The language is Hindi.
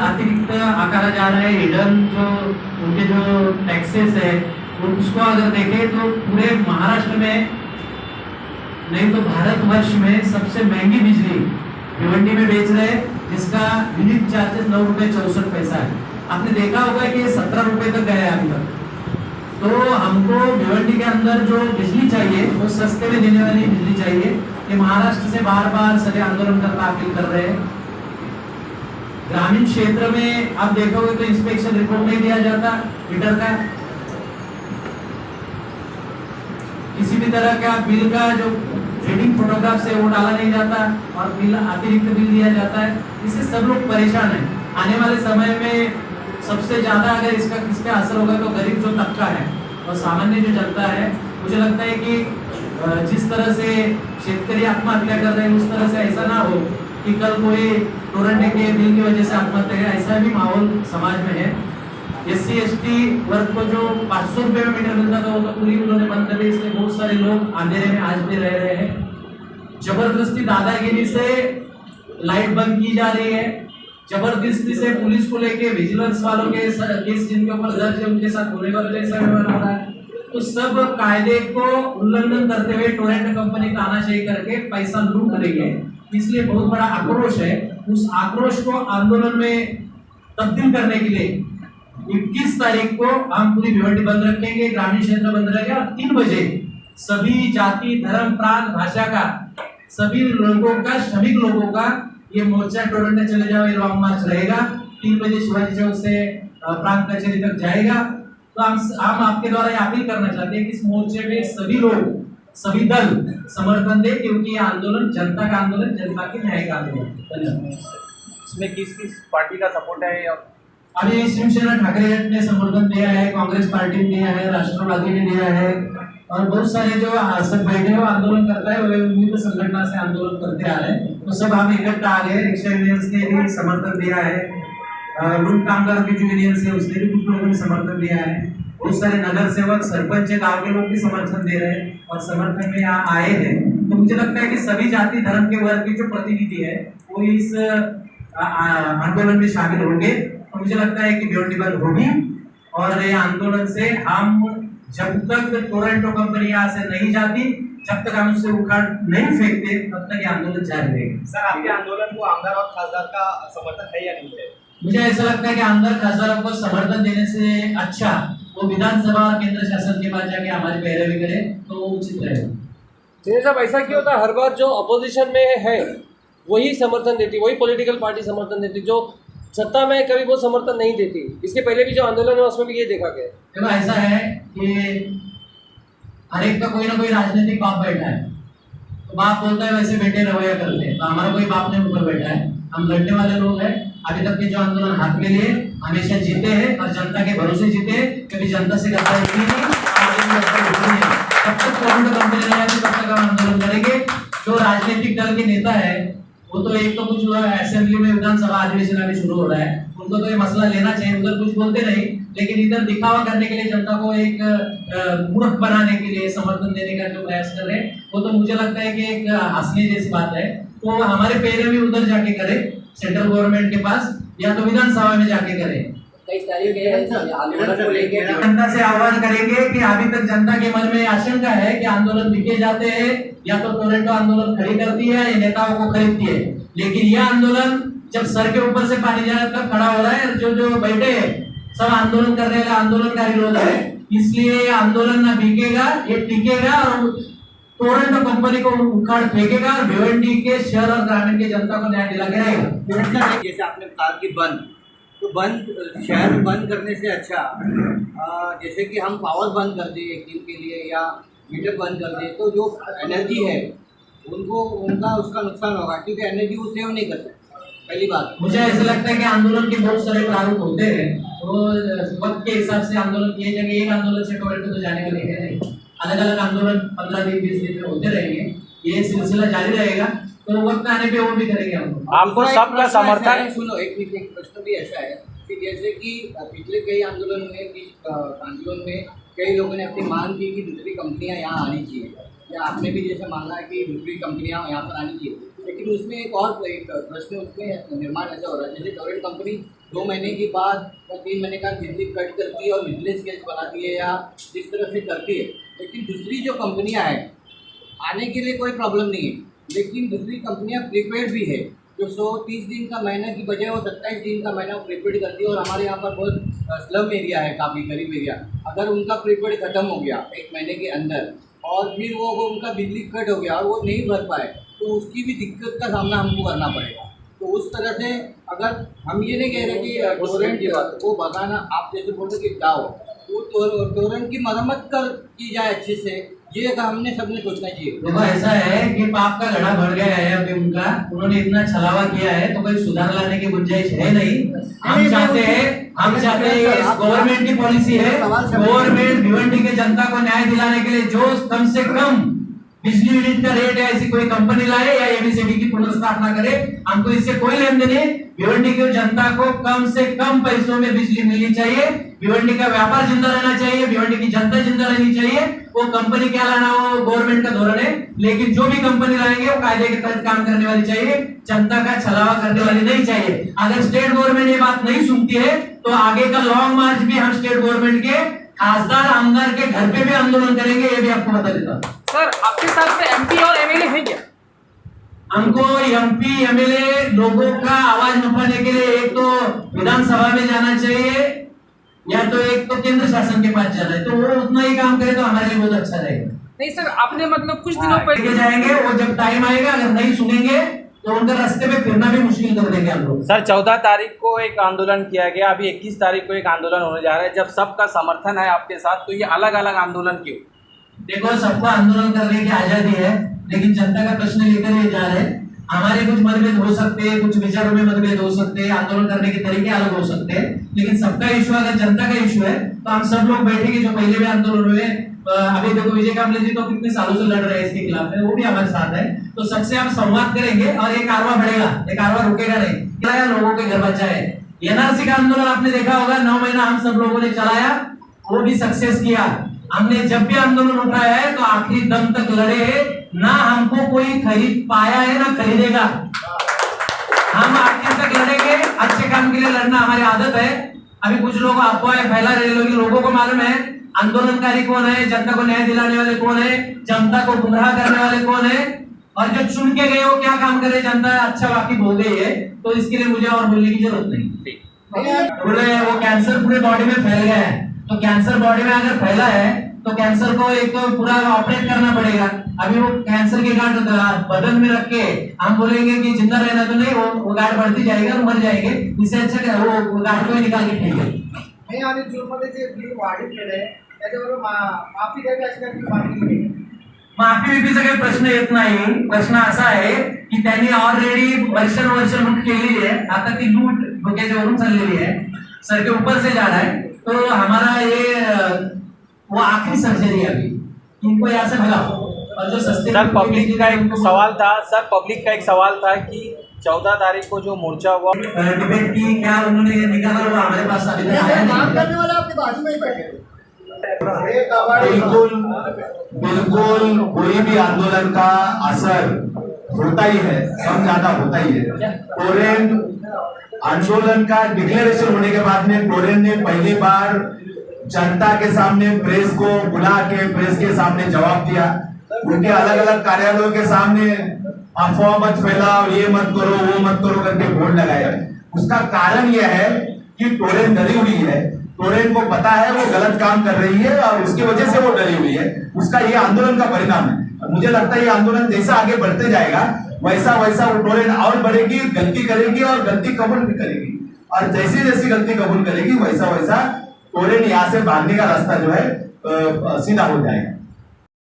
अतिरिक्त आकारा जा रहा है, हिडन जो उनके जो टैक्सेस है उसको अगर देखें तो पूरे महाराष्ट्र में नहीं तो भारतवर्ष में सबसे महंगी बिजली भिवंडी में बेच रहे हैं, जिसका यूनिट चार्जेस 9 रुपए 64 पैसा है। आपने देखा होगा कि 17 रुपए तक गया है अभी तक। तो हमको भिवंडी के अंदर जो बिजली चाहिए वो सस्ते में देने वाली बिजली चाहिए। ये महाराष्ट्र से बार बार सभी आंदोलन करना अपील कर रहे हैं। ग्रामीण क्षेत्र में आप देखोगे तो इंस्पेक्शन रिपोर्ट नहीं दिया जाता मीटर का, किसी भी तरह का बिल का जो रीडिंग फोटोग्राफ से वो डाला नहीं जाता और बिल अतिरिक्त बिल दिया जाता है। इससे सब लोग परेशान हैं। आने वाले समय में सबसे ज्यादा अगर इसका किस पे असर होगा तो गरीब जो तबका है और सामान्य जो जनता है। मुझे लगता है कि जिस तरह से शेतकरी आत्महत्या कर रहे हैं उस तरह से ऐसा ना हो कि कल कोई टोरेंट के बिल की वजह से आत्महत्या करे, ऐसा भी माहौल समाज में है। SC/ST वर्ग को जो 500 रुपए में मीटर मिलता था वो तो पूरी उन्होंने बंद कर दी, इसलिए बहुत सारे लोग अंधेरे में आज भी रह रहे हैं। जबरदस्ती दादागिरी से लाइट बंद की जा रही है, जबरदस्ती से पुलिस को लेके विजिलेंस वालों के केस जिनके ऊपर दर्ज है उनके साथ होने वाले जैसा व्यवहार हो रहा है। तो सब कायदे को उल्लंघन करते हुए टोरेंट कंपनी तानाशाही करके पैसा लूट रही है, इसलिए बहुत बड़ा आक्रोश है। उस आक्रोश को आंदोलन में तब्दील करने के लिए 21 तारीख को हम पूरी भिवंडी बंद रखेंगे, ग्रामीण क्षेत्र बंद रहेगा और 3 बजे सभी जाति धर्म प्रांत भाषा का सभी लोगों का श्रमिक लोगों का ये मोर्चा टोरेंट चले जाओ ये लॉन्ग मार्च रहेगा। 3 बजे शिवाजी चौक से प्रांत कचहरी तक जाएगा। तो हम आपके द्वारा ये अपील करना चाहते हैं कि इस मोर्चे में सभी लोग सभी दल समर्थन दे, क्योंकि ये आंदोलन जनता का आंदोलन, जनता के न्याय का आंदोलन। धन्यवाद। इसमें किस किस पार्टी का सपोर्ट है? अभी शिवसेना ठाकरे गट ने समर्थन दिया है, कांग्रेस पार्टी ने दिया है, राष्ट्रवादी ने दिया है और बहुत सारे जो सब बैठे हैं वो आंदोलन करता है, विभिन्न संगठन से आंदोलन करते आ रहे हैं। तो सब हम इकट्ठा आ गए। रिक्शा यूनियंस ने भी समर्थन दिया है, लूट कामगार की जो यूनियंस है उसने भी कुछ लोगों ने समर्थन दिया है, बहुत सारे नगर सेवक सरपंच गाँव के लोग भी समर्थन दे रहे हैं और समर्थन में यहाँ आए हैं। तो मुझे लगता है कि सभी जाति धर्म के वर्ग की जो प्रतिनिधि है वो इस आंदोलन में शामिल होंगे। तो मुझे लगता है कि भिवंडी बंद होगी और ये आंदोलन से हम जब तक टोरेंटो कंपनी यहाँ से नहीं जाती, जब तक हम उससे उखाड़ नहीं फेंकते, तब तक ये आंदोलन जारी रहेगा। सर, आपके आंदोलन को आमदार और खासदार का समर्थन है या नहीं है? मुझे ऐसा लगता है कि आमदार खासदारों को समर्थन देने से अच्छा वो विधानसभा और केंद्र शासन के पास जाके हमारी पैरवी करे तो वो उचित रहेगा। जी साहब, ऐसा क्यों होता है हर बार जो अपोजिशन में है वही समर्थन देती, वही पॉलिटिकल पार्टी समर्थन देती, जो सत्ता में कभी वो समर्थन नहीं देती? इसके पहले भी जो आंदोलन हुआ उसमें भी ये देखा गया। देखो ऐसा है कि हर एक का कोई ना कोई राजनीतिक बाप बैठा है, तो बाप बोलता है वैसे बेटे रवैया करते हैं। तो हमारा कोई बाप नहीं ऊपर बैठा है, हम लड़ने वाले लोग हैं। अभी तक के जो आंदोलन हाथ में लिए हमेशा जीते हैं और जनता के भरोसे जीते हैं, कभी जनता से गद्दारी की नहीं। जब तक टोरेंटो कंपनी नहीं आती तब तक हम आंदोलन करेंगे। जो राजनीतिक दल के नेता है वो तो एक तो कुछ असेंबली में विधानसभा अधिवेशन अभी शुरू हो रहा है, उनको तो ये मसला लेना चाहिए, उधर कुछ बोलते नहीं, लेकिन इधर दिखावा करने के लिए जनता को एक मूर्ख बनाने के लिए समर्थन देने का जो प्रयास कर रहे हैं वो तो मुझे लगता है कि एक हंसने जैसी बात है। तो हमारे पैरे भी उधर जाके करे, सेंट्रल गवर्नमेंट के पास या तो विधानसभा में जाके करे। जनता से आह्वान करेंगे कि अभी तक जनता के मन में आशंका है कि आंदोलन बिके जाते हैं या तो टोरेंटो आंदोलन खड़ी करती है या नेताओं को खरीदती है, लेकिन यह आंदोलन जब सर के ऊपर से पानी जा रहा है तब खड़ा हो रहा है। जो जो बैठे सब आंदोलन करने वाले आंदोलनकारी लोग हैं, इसलिए आंदोलन न बिकेगा, ये टिकेगा और टोरेंटो कंपनी को उखाड़ फेंकेगा और भिवंडी के शहर और ग्रामीण के जनता को न्याय दिला के रहेगा। जैसे आपने कहा कि बंद, तो बंद शहर बंद करने से अच्छा जैसे कि हम पावर बंद कर दें एक दिन के लिए या मीटर बंद कर दें, तो जो एनर्जी है उनको उनका उसका नुकसान होगा, क्योंकि एनर्जी वो सेव नहीं कर सकते। पहली बात मुझे ऐसा लगता है कि आंदोलन के बहुत सारे प्रारूप होते हैं, तो वक्त के हिसाब से आंदोलन किए जाएंगे। एक आंदोलन से टोरेंटो तो जाने वाले है नहीं, अलग अलग आंदोलन 15 दिन 20 दिन में होते रहेंगे, ये सिलसिला जारी रहेगा। तो वक्त आने पे वो भी करेंगे हम। आपको सबका समर्थन? सुनो, एक प्रश्न भी ऐसा है कि जैसे कि पिछले कई आंदोलन में कई लोगों ने अपनी मांग की कि दूसरी कंपनियां यहाँ आनी चाहिए, या आपने भी जैसे मांगा है कि दूसरी कंपनियां यहाँ पर आनी चाहिए। लेकिन उसमें एक प्रश्न उसमें निर्माण ऐसा हो रहा है, जैसे टोरेंट कंपनी 2 महीने के बाद या 3 महीने का बिजली कट करती है और विजिलेंस केस बनाती है या जिस तरह से करती है, लेकिन दूसरी जो कंपनियां हैं आने के लिए कोई प्रॉब्लम नहीं है, लेकिन दूसरी कंपनियां प्रीपेड भी है, जो 130 दिन का महीना की बजाय वो 27 दिन का महीना प्रीपेड करती है। और हमारे यहाँ पर बहुत स्लम एरिया है, काफ़ी गरीब एरिया, अगर उनका प्रीपेड ख़त्म हो गया 1 महीने के अंदर और फिर वो उनका बिजली कट हो गया और वो नहीं भर पाए, तो उसकी भी दिक्कत का सामना हमको करना पड़ेगा। तो उस तरह से अगर हम ये नहीं कह रहे कि टोरेंट की बात वो भगाना, आप जैसे बोलते कि जाओ वो टोरेंट की मरम्मत की जाए अच्छे से, ये हमने सबने सोचना चाहिए। देखो ऐसा है कि पाप का घड़ा भर गया है अभी उनका, उन्होंने इतना छलावा किया है तो कोई सुधार लाने की गुंजाइश है नहीं। हम चाहते हैं गवर्नमेंट की पॉलिसी है, गवर्नमेंट भिवंडी के जनता को न्याय दिलाने के लिए जो कम से कम बिजली यूनिट का रेट है ऐसी कोई कंपनी लाए या एबीसीडी की पुनर्स्थापना करे, हमको इससे कोई लेन देन नहीं। भिवंडी की जनता को कम से कम पैसों में बिजली मिलनी चाहिए, भिवंडी का व्यापार जिंदा रहना चाहिए, भिवंडी की जनता जिंदा रहनी चाहिए। वो कंपनी क्या लाना वो गवर्नमेंट का धोरण है, लेकिन जो भी कंपनी लाएंगे वो कायदे के तहत काम करने वाली चाहिए, जनता का छलावा करने वाली नहीं चाहिए। अगर स्टेट गवर्नमेंट ये बात नहीं सुनती है तो आगे का लॉन्ग मार्च भी हम स्टेट गवर्नमेंट के खासदार आमदार के घर पे भी आंदोलन करेंगे, ये भी आपको बता देता हूं। सर आपके साथ में एमपी और एमएलए है क्या? हमको एमपी एमएलए लोगों का आवाज उठाने के लिए एक तो विधानसभा में जाना चाहिए या तो एक तो केंद्र शासन के पास जाना है, तो वो उतना ही काम करे तो हमारे लिए बहुत अच्छा रहेगा। नहीं सर, आपने मतलब कुछ दिनों पहले जाएंगे, वो जब टाइम आएगा अगर नहीं सुनेंगे तो उनके रास्ते में फिरना भी मुश्किल कर देंगे हम लोग। सर 14 तारीख को एक आंदोलन किया गया, अभी 21 तारीख को एक आंदोलन होने जा रहा है। जब सबका समर्थन है आपके साथ, तो ये अलग अलग आंदोलन क्यों? देखो सबको आंदोलन करने की आजादी है, लेकिन जनता का प्रश्न लेकर ये जा रहे हैं। हमारे कुछ मतभेद हो सकते हैं, कुछ विचारों में मतभेद हो सकते हैं, आंदोलन करने के तरीके अलग हो सकते हैं, लेकिन सबका इशू अगर जनता का इशू है तो हम सब लोग बैठेंगे। जो पहले भी आंदोलन हुए, अभी देखो विजय कामले जी तो कितने सालों से लड़ रहे हैं इसके खिलाफ में, वो भी हमारे साथ है। तो सबसे हम संवाद करेंगे और ये कारवा बढ़ेगा, ये कारवा रुकेगा नहीं, क्या लोगों के घर बचाए। एनआरसी का आंदोलन आपने देखा होगा, 9 महीना हम सब लोगों ने चलाया, वो भी सक्सेस किया। हमने जब भी आंदोलन उठाया है तो आखिरी दम तक लड़े हैं, ना हमको कोई खरीद पाया है ना खरीदेगा। हम आखिर तक लड़ेंगे, अच्छे काम के लिए लड़ना हमारी आदत है। अभी कुछ लोग अफवाहें फैला रहे हैं, लोगों को मालूम है आंदोलनकारी कौन है, जनता को न्याय दिलाने वाले कौन है, जनता को गुमराह करने वाले कौन है, और जो चुन के गए वो क्या काम करे जनता अच्छा वाकिफ हो गई है। तो इसके लिए मुझे और बोलने की जरूरत नहीं। बोले वो कैंसर पूरे बॉडी में फैल गया है, तो कैंसर बॉडी में अगर फैला है तो कैंसर को एक तो पूरा ऑपरेट करना पड़ेगा। अभी वो कैंसर के गांठ बदन में रख के हम बोलेंगे कि जिंदा रहना तो नहीं, वो गांठ बढ़ती जाएगी और मर जाएंगे। इससे अच्छा वो गांठ को निकाल के फेंके। नाही आणि जूनमध्ये जे बिल वाढीत आहे त्याच्यावर माफी द्यावी अशी काही मागणी केली। माफी विफीचा काही प्रश्न येत नाही। प्रश्न असा आहे की त्यांनी ऑलरेडी वर्ष लूट केलेली है, आता ती लूट डोक्याच्या वरून चाललेली है, सर के ऊपर से जा रहा है। तो हमारा ये वो आखिरी सर्जरी है अभी, इनको यहाँ से भगाओ। और जो सस्ते सर पब्लिक का एक सवाल था कि 14 तारीख को जो मोर्चा हुआ डिबेट की क्या उन्होंने निकाला वो हमारे पास अभी तक आया नहीं। करने वाले आपके बाजू में ही बैठे बिल्कुल कोई भी आंदोलन का असर होता ही है, कम ज्यादा होता ही है। टोरेंट आंदोलन का डिक्लेरेशन होने के बाद में टोरेंट ने पहली बार जनता के सामने प्रेस को बुला के प्रेस के सामने जवाब दिया। उनके अलग अलग कार्यालयों के सामने अफवाह मत फैलाओ, ये मत करो, वो मत करो करके बोर्ड लगाया। उसका कारण यह है कि टोरेंट डरी हुई है, टोरेंट को पता है वो गलत काम कर रही है और उसकी वजह से वो डरी हुई है। उसका ये आंदोलन का परिणाम है। मुझे लगता है ये आंदोलन जैसा आगे बढ़ते जाएगा वैसा वैसा वो टोरेंट और बढ़ेगी, गलती करेगी और गलती कबूल भी करेगी, और जैसी जैसी गलती कबूल करेगी वैसा वैसा टोरेंट यहाँ से भागने का रास्ता जो है सीधा हो जाएगा।